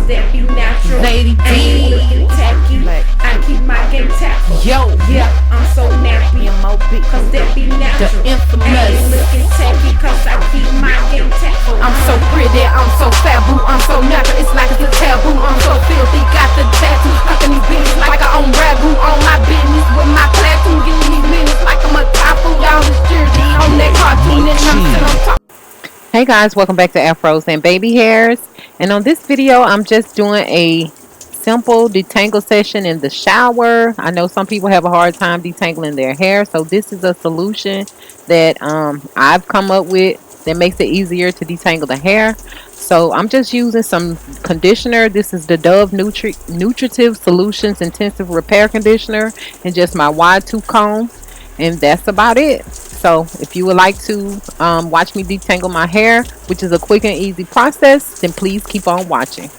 cause that be natural. Lady I ain't D. looking tacky, I keep my game tactful. Yo. Yeah, I'm so nappy, M.O.B. cause that be The natural. I infamous. ain't looking tacky, cause I keep my game tactful. I'm so pretty, I'm so fabu, I'm so natural, it's like it's a taboo. I'm so filthy, got the tattoo, stuck in these bitches like I own ragu. On my business with my platoon, getting these minutes like I'm a typhoon. Y'all is jersey on that cartoon, and I'm still on top. Hey guys, welcome back to Afros and Baby Hairs. And on this video, I'm just doing a simple detangle session in the shower. I know some people have a hard time detangling their hair, so this is a solution that I've come up with that makes it easier to detangle the hair. So I'm just using some conditioner. This is the Dove Nutritive Solutions Intensive Repair Conditioner and just my wide tooth comb. And that's about it. So if you would like to watch me detangle my hair, which is a quick and easy process, then please keep on watching.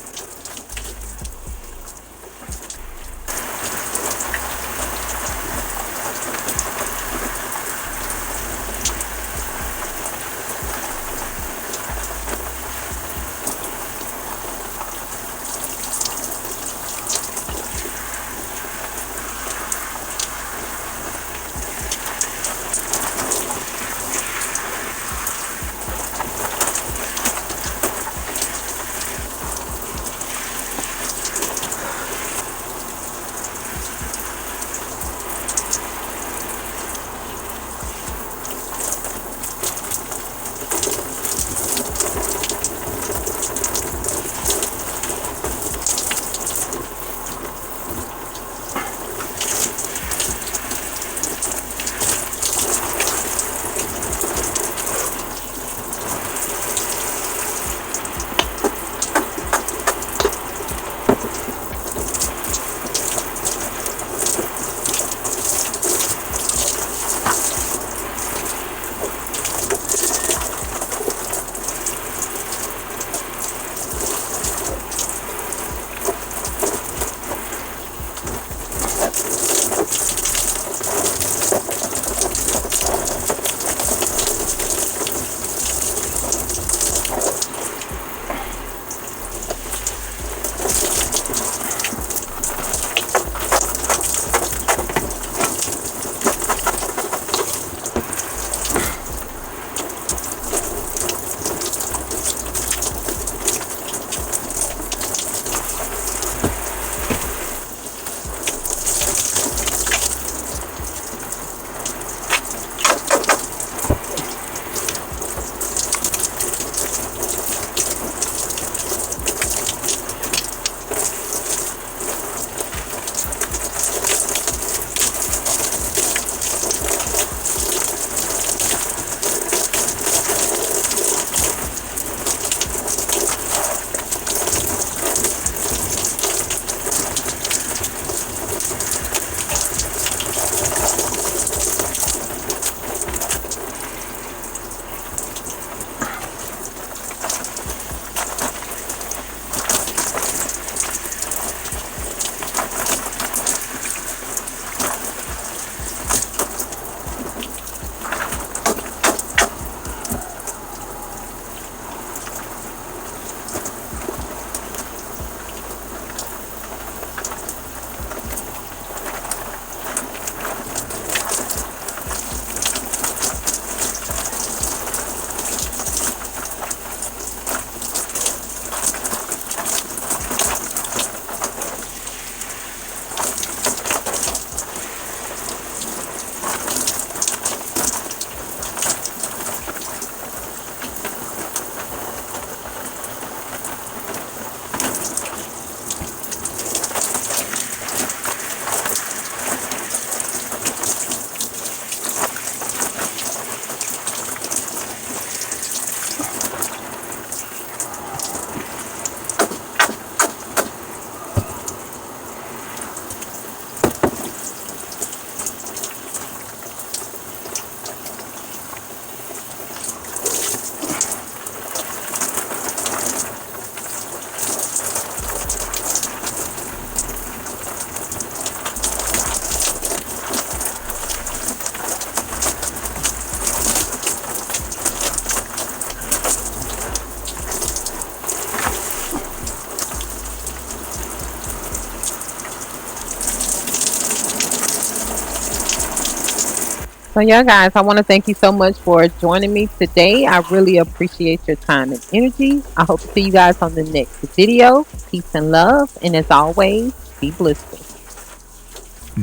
So, yeah, guys, I want to thank you so much for joining me today. I really appreciate your time and energy. I hope to see you guys on the next video. Peace and love. And as always, be blissful.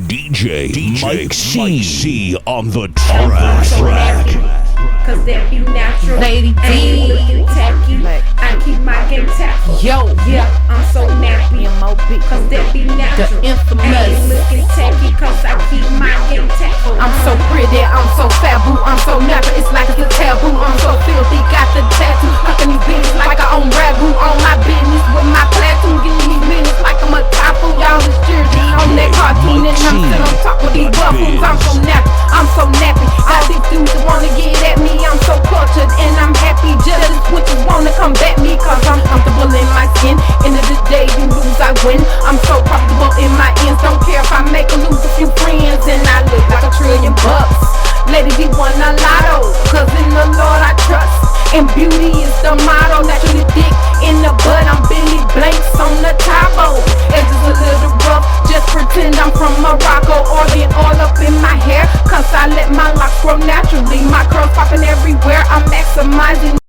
DJ Mike C on the So track. cause that be natural. Lady D. Ain't looking tacky. I keep my game tacky. Yo, Yeah, I'm so nappy. Cause that be natural. The infamous. Ain't looking tacky. Cause I keep my game tacky. I'm so pretty, I'm so fabu, I'm so natural, it's like it's a taboo. I'm so filthy, got the tattoo, cooking these beans like I own ragu. On my business with my platoon, getting these minutes like I'm a typhoon. Y'all is jersey on that cartoon, and I'm still on top of these buffoons. I'm so natural, I'm so nappy. All these dudes that wanna get at me, I'm so cultured and I'm happy. Jealous witches wanna combat me, cause I'm comfortable in my skin. End of the day, you lose, I win. I'm so profitable in my ends, don't care if I make or lose a few friends, and I look like $1 trillion. Lady D won a lotto, cause in the Lord I trust, and beauty is the motto. Naturally thick in the bud, I'm Billy Blanks on the Tabo. Edges a little rough, just pretend I'm from Morocco. Orient all up in my hair, cause I let my locks grow naturally. My curls popping everywhere, I'm maximizing